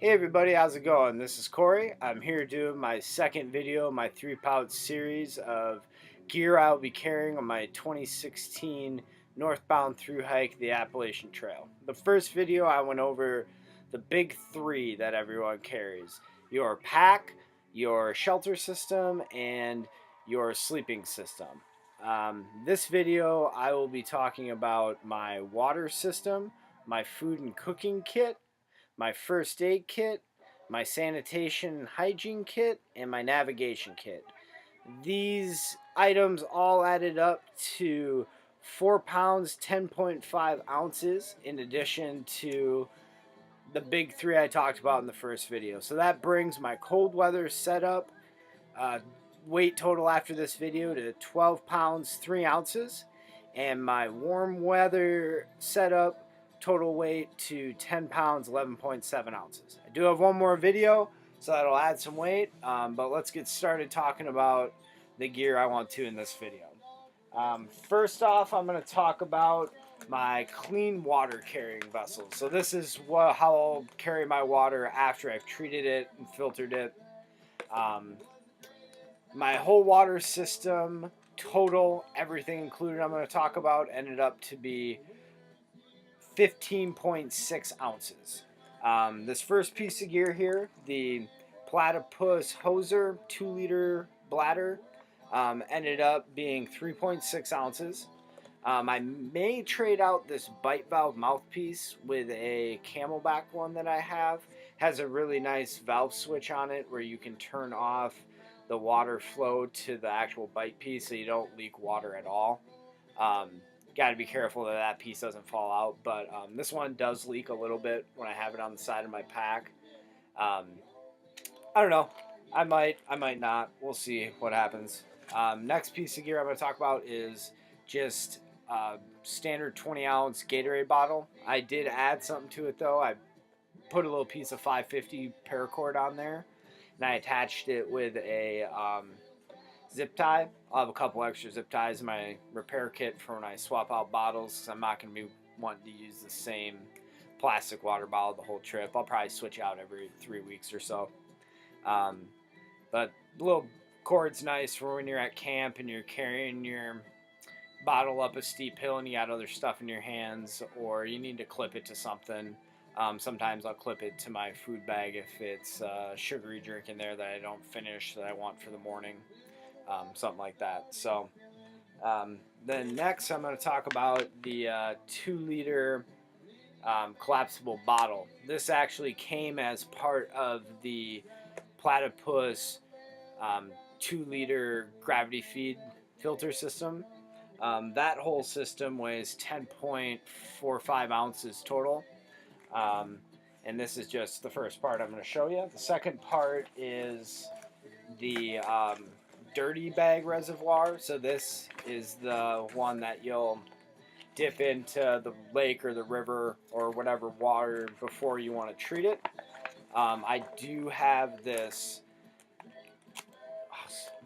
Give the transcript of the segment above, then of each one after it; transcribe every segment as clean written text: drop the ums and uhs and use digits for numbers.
Hey everybody, how's it going? This is Corey. I'm here doing my second video, my 3-pouch series of gear I'll be carrying on my 2016 northbound through hike, the Appalachian Trail. The first video I went over the big three that everyone carries: your pack, your shelter system, and your sleeping system. This video I will be talking about my water system, my food and cooking kit, my first aid kit, my sanitation and hygiene kit, and my navigation kit. These items all added up to 4 pounds 10.5 ounces in addition to the big three I talked about in the first video. So that brings my cold weather setup uh, weight total after this video to 12 pounds 3 ounces, and my warm weather setup total weight to 10 pounds 11.7 ounces. I do have one more video, so that'll add some weight, but let's get started talking about the gear I want to in this video. First off, I'm going to talk about my clean water carrying vessel. So this is how I'll carry my water after I've treated it and filtered it. My whole water system total, everything included, I'm going to talk about, ended up to be 15.6 ounces. This first piece of gear here, the Platypus Hoser 2-liter bladder, ended up being 3.6 ounces. I may trade out this bite valve mouthpiece with a Camelback one that I have. Has a really nice valve switch on it where you can turn off the water flow to the actual bite piece so you don't leak water at all. Got to be careful that that piece doesn't fall out, but this one does leak a little bit when I have it on the side of my pack. I don't know. I might not. We'll see what happens. Next piece of gear I'm going to talk about is just standard 20-ounce Gatorade bottle. I did add something to it though. I put a little piece of 550 paracord on there, and I attached it with a zip tie. I'll have a couple extra zip ties in my repair kit for when I swap out bottles, because I'm not going to be wanting to use the same plastic water bottle the whole trip. I'll probably switch out every 3 weeks or so. But the little cord's nice for when you're at camp and you're carrying your bottle up a steep hill and you got other stuff in your hands, or you need to clip it to something. Sometimes I'll clip it to my food bag if it's a sugary drink in there that I don't finish that I want for the morning, something like that. So then next I'm going to talk about the 2-liter collapsible bottle. This actually came as part of the Platypus 2-liter gravity feed filter system. That whole system weighs 10.45 ounces total. And this is just the first part I'm going to show you. The second part is the dirty bag reservoir. So this is the one that you'll dip into the lake or the river or whatever water before you want to treat it. I do have this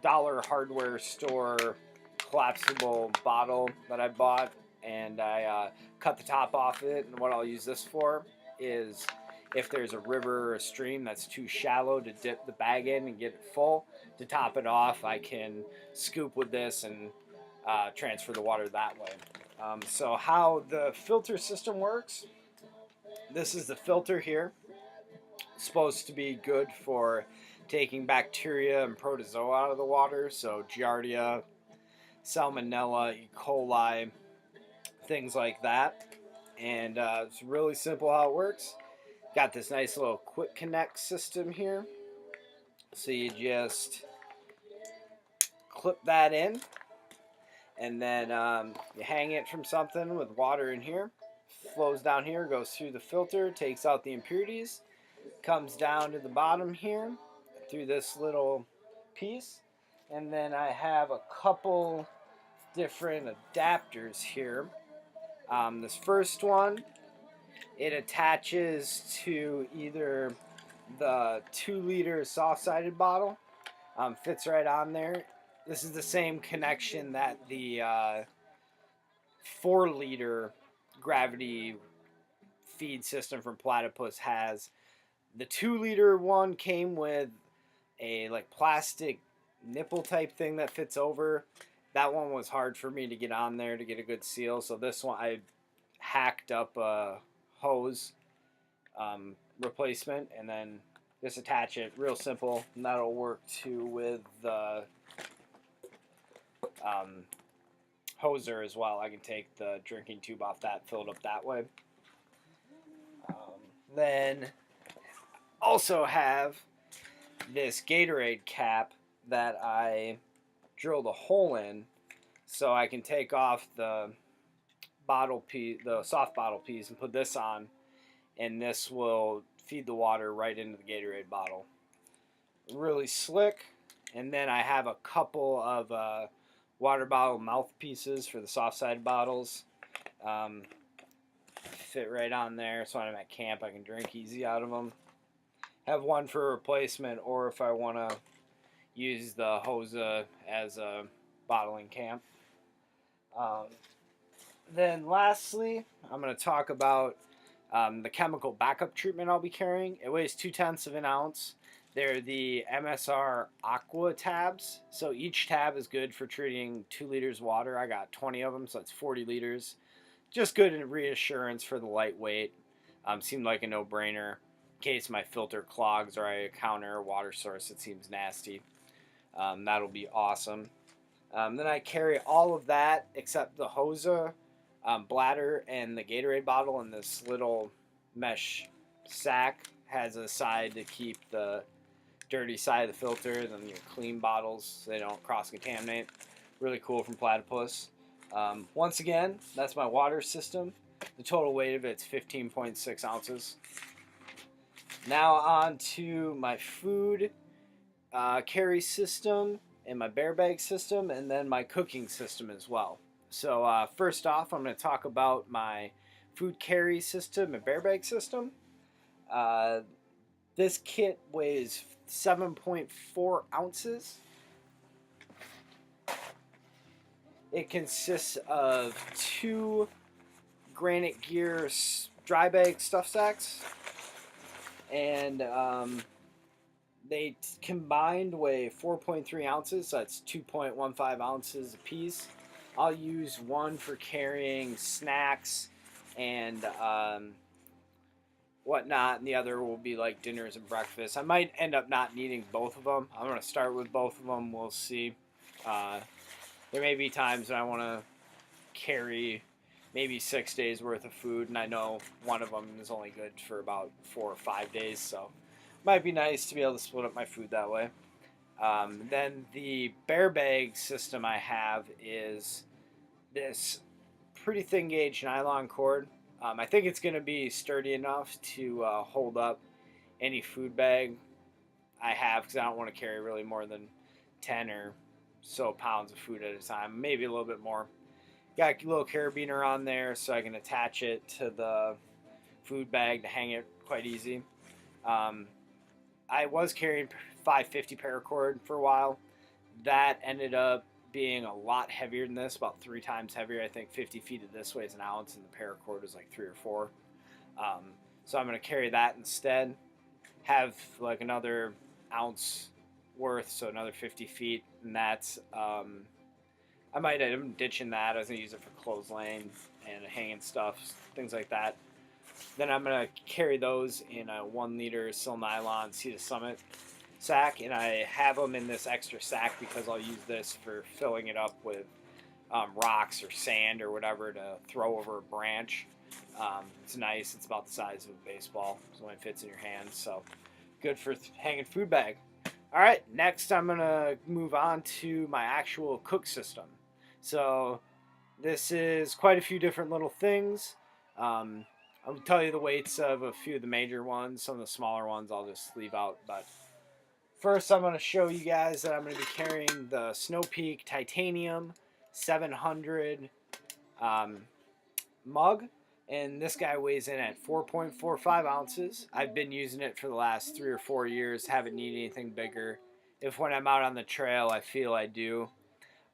dollar hardware store collapsible bottle that I bought, and I cut the top off it, and what I'll use this for is if there's a river or a stream that's too shallow to dip the bag in and get it full, to top it off I can scoop with this and transfer the water that way. So how the filter system works: this is the filter here. It's supposed to be good for taking bacteria and protozoa out of the water, so Giardia, Salmonella, E. coli, things like that. And it's really simple how it works. Got this nice little quick connect system here. So you just clip that in, and then you hang it from something with water in here. Flows down here, goes through the filter, takes out the impurities, comes down to the bottom here through this little piece. And then I have a couple different adapters here. This first one, it attaches to either the 2-liter soft-sided bottle, fits right on there. This is the same connection that the 4-liter gravity feed system from Platypus has. The 2 liter one came with a like plastic nipple type thing that fits over. That one was hard for me to get on there to get a good seal. So this one I hacked up a hose replacement and then just attach it. Real simple. And that'll work too with the hoser as well. I can take the drinking tube off that, fill it up that way. Then also have this Gatorade cap that I drilled a hole in so I can take off the bottle piece, the soft bottle piece, and put this on, and this will feed the water right into the Gatorade bottle. Really slick. And then I have a couple of water bottle mouthpieces for the soft side bottles. Fit right on there, so when I'm at camp I can drink easy out of them. Have one for a replacement, or if I want to use the Hosa as a bottling camp. Then lastly, I'm going to talk about the chemical backup treatment I'll be carrying. It weighs 0.2 of an ounce. They're the MSR Aqua tabs. So each tab is good for treating 2 liters of water. I got 20 of them, so that's 40 liters. Just good in reassurance for the lightweight. Seemed like a no-brainer in case my filter clogs or I encounter a water source that seems nasty. That'll be awesome. Then I carry all of that except the Hosa bladder and the Gatorade bottle in this little mesh sack. Has a side to keep the dirty side of the filter, then your clean bottles so they don't cross-contaminate. Really cool from Platypus. Once again, that's my water system. The total weight of it's 15.6 ounces. Now on to my food carry system and my bear bag system, and then my cooking system as well. So first off, I'm going to talk about my food carry system and bear bag system. This kit weighs 7.4 ounces. It consists of 2 Granite Gear dry bag stuff sacks, and they combined weigh 4.3 ounces, so that's 2.15 ounces a piece. I'll use one for carrying snacks and whatnot, and the other will be like dinners and breakfast. I might end up not needing both of them. I'm going to start with both of them. We'll see. There may be times when I want to carry maybe 6 days worth of food, and I know one of them is only good for about 4 or 5 days, so it might be nice to be able to split up my food that way. Then the bear bag system I have is this pretty thin gauge nylon cord. I think it's going to be sturdy enough to hold up any food bag I have, because I don't want to carry really more than 10 or so pounds of food at a time, maybe a little bit more. Got a little carabiner on there so I can attach it to the food bag to hang it quite easy. I was carrying 550 paracord for a while. That ended up being a lot heavier than this, about 3 times heavier. I think 50 feet of this weighs an ounce, and the paracord is like 3 or 4. So I'm going to carry that instead. Have like another ounce worth, so another 50 feet, and that's I might end up ditching that. I was going to use it for clothesline and hanging stuff, things like that. Then I'm going to carry those in a 1 liter Sil Nylon Sea to Summit sack, and I have them in this extra sack because I'll use this for filling it up with rocks or sand or whatever to throw over a branch. It's nice. It's about the size of a baseball, so it fits in your hands. So good for hanging food bag. All right, next I'm going to move on to my actual cook system. So this is quite a few different little things. I'll tell you the weights of a few of the major ones. Some of the smaller ones I'll just leave out. But first I'm going to show you guys that I'm going to be carrying the Snow Peak Titanium 700 mug. And this guy weighs in at 4.45 ounces. I've been using it for the last 3 or 4 years. Haven't needed anything bigger. If when I'm out on the trail I feel I do,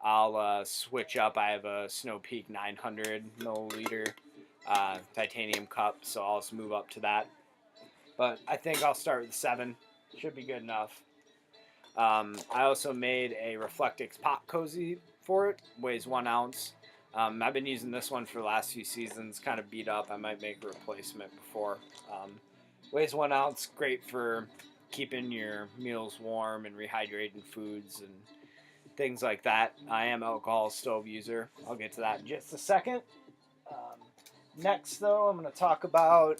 I'll switch up. I have a Snow Peak 900 milliliter titanium cup, so I'll just move up to that. but I think I'll start with 7. Should be good enough. I also made a Reflectix pot cozy for it. Weighs 1 ounce. I've been using this one for the last few seasons. Kind of beat up. I might make a replacement before. Weighs 1 ounce. Great for keeping your meals warm and rehydrating foods and things like that. I am an alcohol stove user. I'll get to that in just a second. Next, though, I'm going to talk about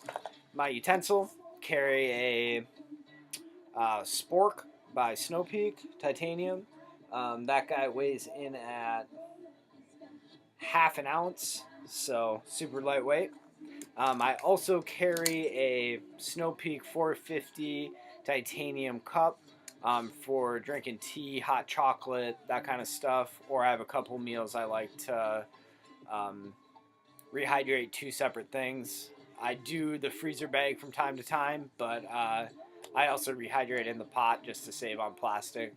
my utensil. Carry a spork by Snow Peak titanium. That guy weighs in at half an ounce, so super lightweight. I also carry a Snow Peak 450 titanium cup for drinking tea, hot chocolate, that kind of stuff. Or I have a couple meals I like to rehydrate 2 separate things. I do the freezer bag from time to time, but I also rehydrate in the pot just to save on plastic.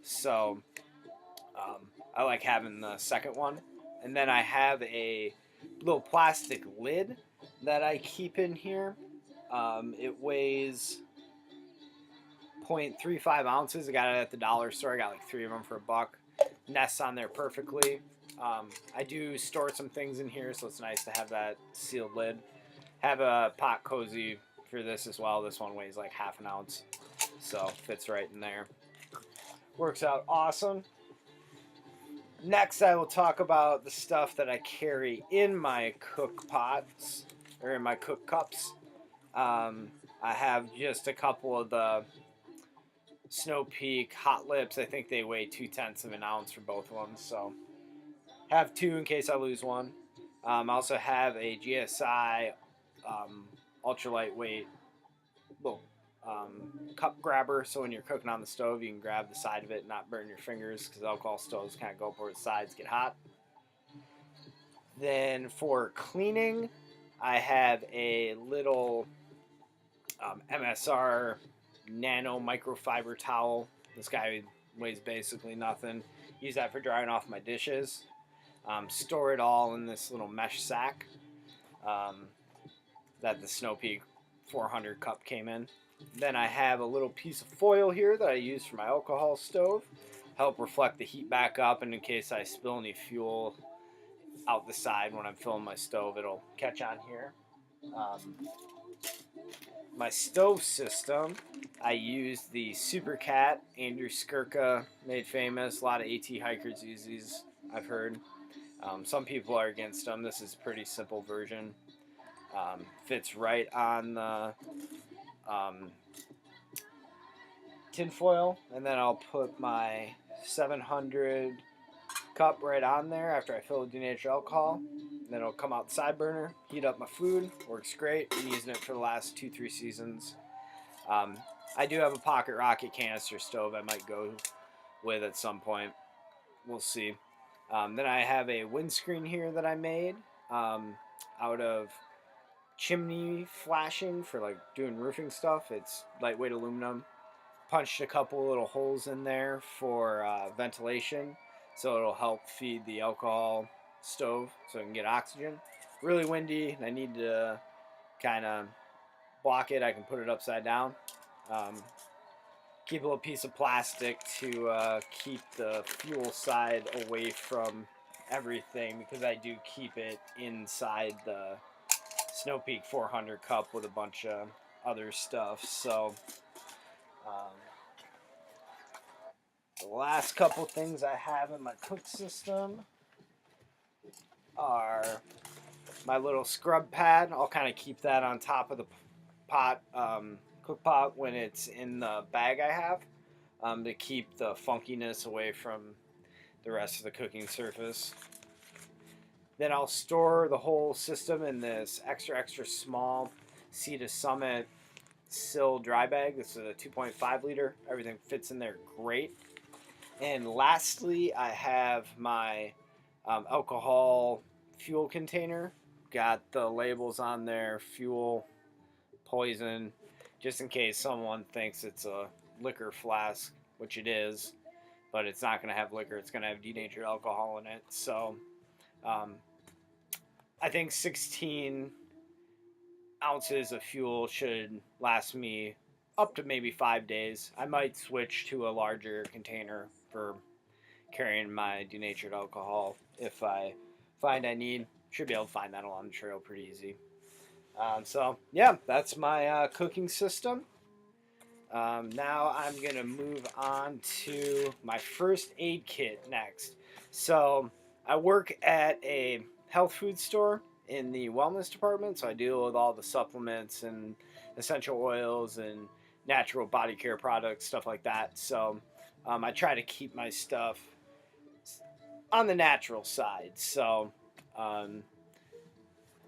So I like having the second one. And then I have a little plastic lid that I keep in here. It weighs 0.35 ounces. I got it at the dollar store. I got like 3 of them for $1. Nests on there perfectly. I do store some things in here, so it's nice to have that sealed lid. Have a pot cozy for this as well. This one weighs like half an ounce, so fits right in there. Works out awesome. Next, I will talk about the stuff that I carry in my cook pots, or in my cook cups. I have just a couple of the Snow Peak Hot Lips. I think they weigh 0.2 of an ounce for both of them, so have 2 in case I lose one. I also have a GSI ultra lightweight little cup grabber, so when you're cooking on the stove, you can grab the side of it and not burn your fingers, because alcohol stoves kind of go up where the sides get hot. Then for cleaning, I have a little MSR nano microfiber towel. This guy weighs basically nothing. Use that for drying off my dishes. Store it all in this little mesh sack that the Snow Peak 400 cup came in. Then I have a little piece of foil here that I use for my alcohol stove. Help reflect the heat back up, and in case I spill any fuel out the side when I'm filling my stove, it'll catch on here. My stove system, I use the Super Cat. Andrew Skirka made famous. A lot of AT hikers use these, I've heard. Some people are against them. This is a pretty simple version. Fits right on the tinfoil, and then I'll put my 700 cup right on there after I fill with denatured alcohol. Then it'll come out the side burner, heat up my food. Works great. Been using it for the last 2-3 seasons. I do have a pocket rocket canister stove I might go with at some point. We'll see. Then I have a windscreen here that I made out of chimney flashing for like doing roofing stuff. It's lightweight aluminum. Punched a couple little holes in there for ventilation, so it'll help feed the alcohol stove so it can get oxygen. Really windy, and I need to kind of block it. I can put it upside down. Keep a little piece of plastic to keep the fuel side away from everything, because I do keep it inside the Snow Peak 400 cup with a bunch of other stuff. So the last couple things I have in my cook system are my little scrub pad. I'll kind of keep that on top of the pot, cook pot, when it's in the bag I have, to keep the funkiness away from the rest of the cooking surface. Then I'll store the whole system in this extra small Sea to Summit Sill dry bag. This is a 2.5 liter. Everything fits in there great. And lastly, I have my alcohol fuel container. Got the labels on there: fuel, poison, just in case someone thinks it's a liquor flask, which it is, but it's not going to have liquor. It's going to have denatured alcohol in it. So I think 16 ounces of fuel should last me up to maybe 5 days. I might switch to a larger container for carrying my denatured alcohol if I find I need. Should be able to find that along the trail pretty easy. So yeah, that's my cooking system. Now I'm gonna move on to my first aid kit next. So I work at a health food store in the wellness department, so I deal with all the supplements and essential oils and natural body care products, stuff like that. So I try to keep my stuff on the natural side. So um,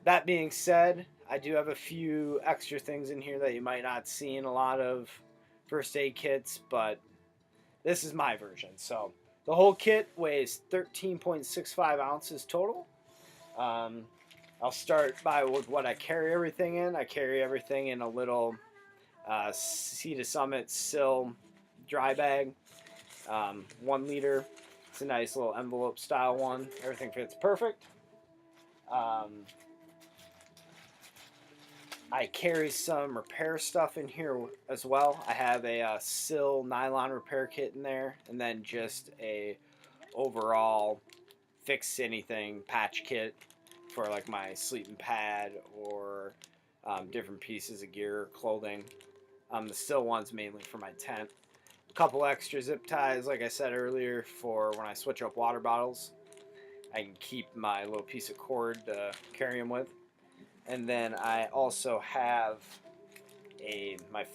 that being said, I do have a few extra things in here that you might not see in a lot of first aid kits, but this is my version. So the whole kit weighs 13.65 ounces total. Um, I'll start by with what I carry everything in. I carry everything in a little Sea to Summit Sill dry bag, 1 liter. It's a nice little envelope style one. Everything fits perfect. I carry some repair stuff in here as well. I have a Sill nylon repair kit in there, and then just a overall fix anything patch kit for like my sleeping pad or different pieces of gear, clothing. The Sill one's mainly for my tent. A couple extra zip ties, like I said earlier, for when I switch up water bottles. I can keep my little piece of cord to carry them with. And then I also have my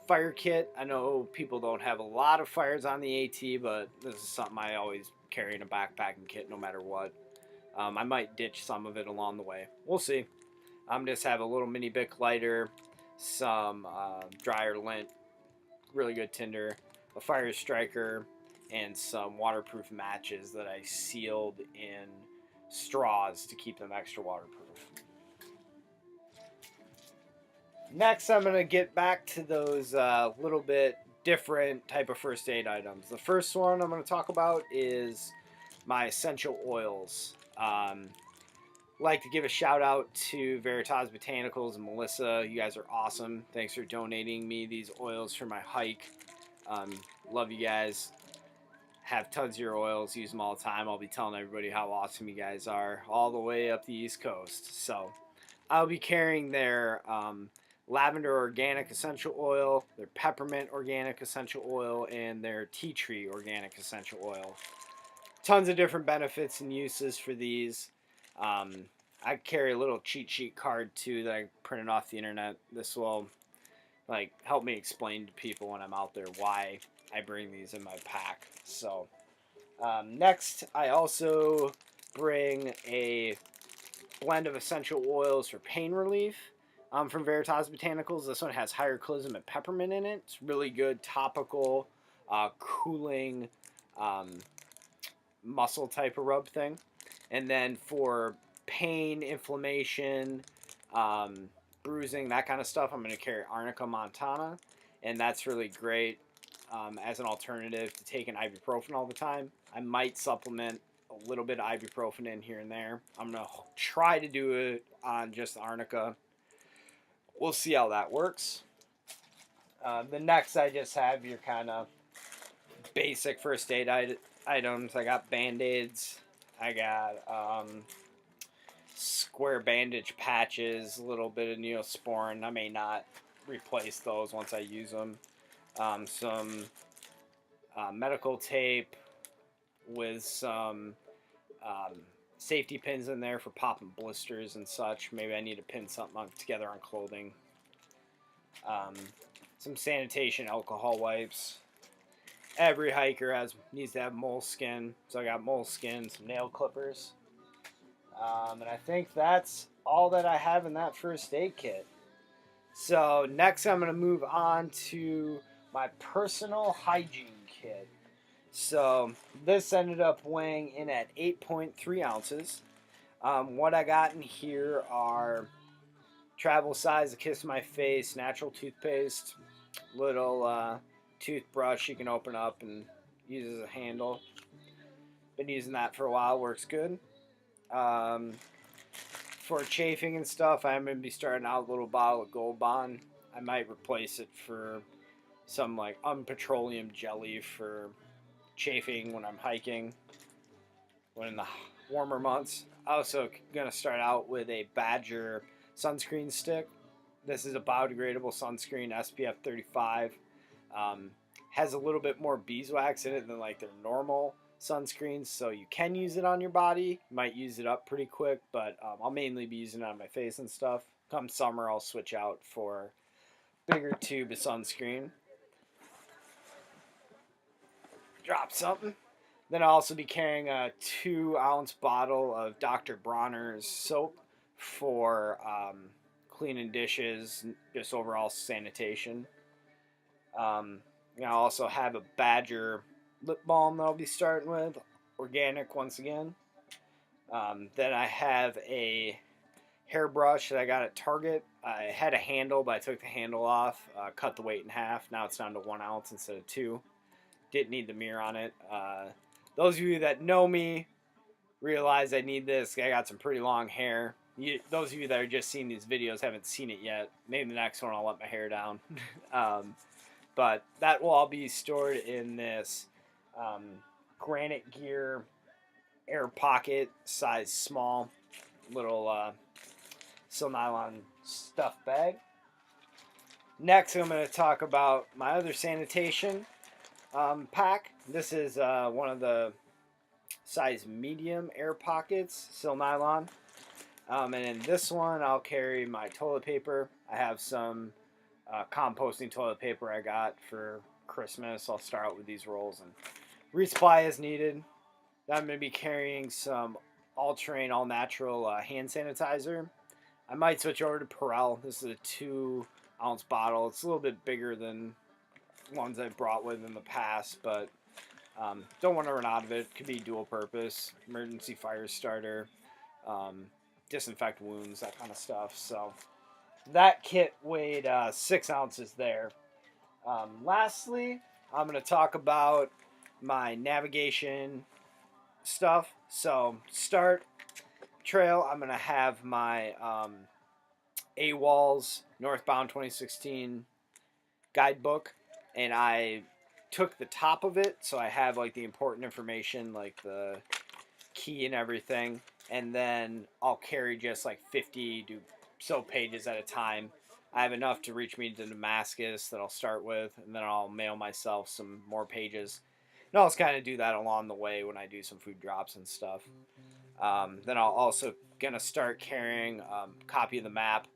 fire kit. I know people don't have a lot of fires on the AT, but this is something I always carry in a backpacking kit no matter what. I might ditch some of it along the way. We'll see. I'm just have a little mini Bic lighter, some dryer lint, really good tinder, a fire striker, and some waterproof matches that I sealed in straws to keep them extra waterproof. Next, I'm going to get back to those little bit different type of first aid items. The first one I'm going to talk about is my essential oils. Like to give a shout out to Veritas Botanicals and Melissa. You guys are awesome. Thanks for donating me these oils for my hike. Love you guys. Have tons of your oils. Use them all the time. I'll be telling everybody how awesome you guys are all the way up the East Coast. So I'll be carrying their lavender organic essential oil, their peppermint organic essential oil, and their tea tree organic essential oil. Tons of different benefits and uses for these. I carry a little cheat sheet card too that I printed off the internet. This will help me explain to people when I'm out there why I bring these in my pack. So next, I also bring a blend of essential oils for pain relief from Veritas Botanicals. This one has hieroclysm and peppermint in it. It's really good topical, cooling muscle type of rub thing. And then for pain, inflammation, bruising, that kind of stuff, I'm going to carry Arnica Montana. And that's really great as an alternative to taking ibuprofen all the time. I might supplement a little bit of ibuprofen in here and there. I'm going to try to do it on just Arnica. We'll see how that works. The next, I just have your kind of basic first aid items. I got Band-Aids. I got square bandage patches, a little bit of Neosporin. I may not replace those once I use them. Some medical tape with some safety pins in there for popping blisters and such. Maybe I need to pin something together on clothing. Some sanitation alcohol wipes. Every hiker needs to have moleskin, so I got moleskin, some nail clippers. And I think that's all that I have in that first aid kit. So next I'm going to move on to my personal hygiene kit. So this ended up weighing in at 8.3 ounces. What I got in here are travel size, a kiss my face, natural toothpaste, little toothbrush you can open up and use as a handle. Been using that for a while, works good. for chafing and stuff, I'm going to be starting out with a little bottle of Gold Bond. I might replace it for some like unpetroleum jelly for chafing when I'm hiking, when in the warmer months. Also going to start out with a Badger sunscreen stick. This is a biodegradable sunscreen, SPF 35. Has a little bit more beeswax in it than like their normal sunscreens, so you can use it on your body. You might use it up pretty quick, but I'll mainly be using it on my face and stuff. Come summer, I'll switch out for bigger tube of sunscreen. Drop something. Then I'll also be carrying a 2-ounce bottle of Dr. Bronner's soap for cleaning dishes, just overall sanitation. I'll also have a Badger lip balm that I'll be starting with, organic once again. Then I have a hairbrush that I got at Target. I had a handle, but I took the handle off, cut the weight in half. Now it's down to 1 ounce instead of 2. Didn't need the mirror on it. Those of you that know me realize I need this. I got some pretty long hair. Those of you that are just seeing these videos haven't seen it yet. Maybe the next one I'll let my hair down. But that will all be stored in this Granite Gear air pocket, size small, little silk nylon stuff bag. Next, I'm going to talk about my other sanitation pack. This is one of the size medium air pockets, silk nylon. And in this one, I'll carry my toilet paper. I have some composting toilet paper I got for Christmas. I'll start out with these rolls and resupply as needed. Then I'm going to be carrying some all-terrain, all-natural hand sanitizer. I might switch over to Perel. This is a 2-ounce bottle. It's a little bit bigger than ones I've brought with in the past, but don't want to run out of it. Could be dual purpose, emergency fire starter, disinfect wounds, that kind of stuff. So that kit weighed 6 ounces there. Lastly, I'm going to talk about my navigation stuff. So start trail, I'm going to have my AWOL's Northbound 2016 guidebook, and I took the top of it, so I have like the important information, like the key and everything, and then I'll carry just like 50 to so pages at a time. I have enough to reach me to Damascus that I'll start with, and then I'll mail myself some more pages. And I'll just kind of do that along the way when I do some food drops and stuff. Then I'll also gonna start carrying a copy of the map.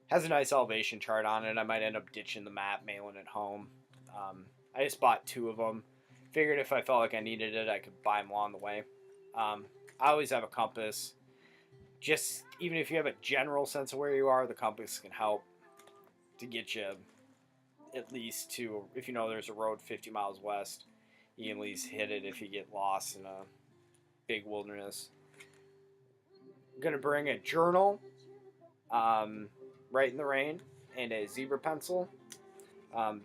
Has a nice elevation chart on it. I might end up ditching the map, mailing it home. I just bought 2 of them. Figured if I felt like I needed it, I could buy them along the way. I always have a compass. Just even if you have a general sense of where you are, the compass can help to get you at least to, if you know there's a road 50 miles west, you can at least hit it if you get lost in a big wilderness. I'm going to bring a journal, Right in the Rain, and a zebra pencil. Going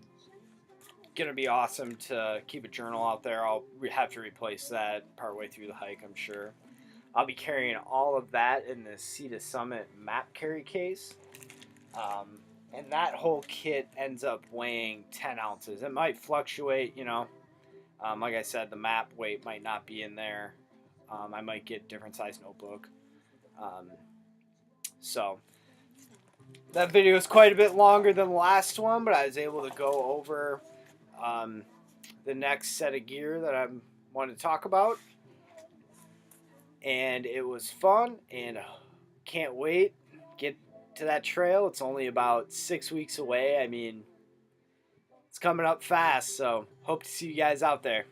to be awesome to keep a journal out there. I'll have to replace that partway through the hike, I'm sure. I'll be carrying all of that in the Sea to Summit map carry case. And that whole kit ends up weighing 10 ounces. It might fluctuate, you know. Like I said, the map weight might not be in there. I might get different size notebook. So that video is quite a bit longer than the last one, but I was able to go over the next set of gear that I wanted to talk about. And it was fun, and can't wait get to that trail. It's only about 6 weeks away. I mean, it's coming up fast, so hope to see you guys out there.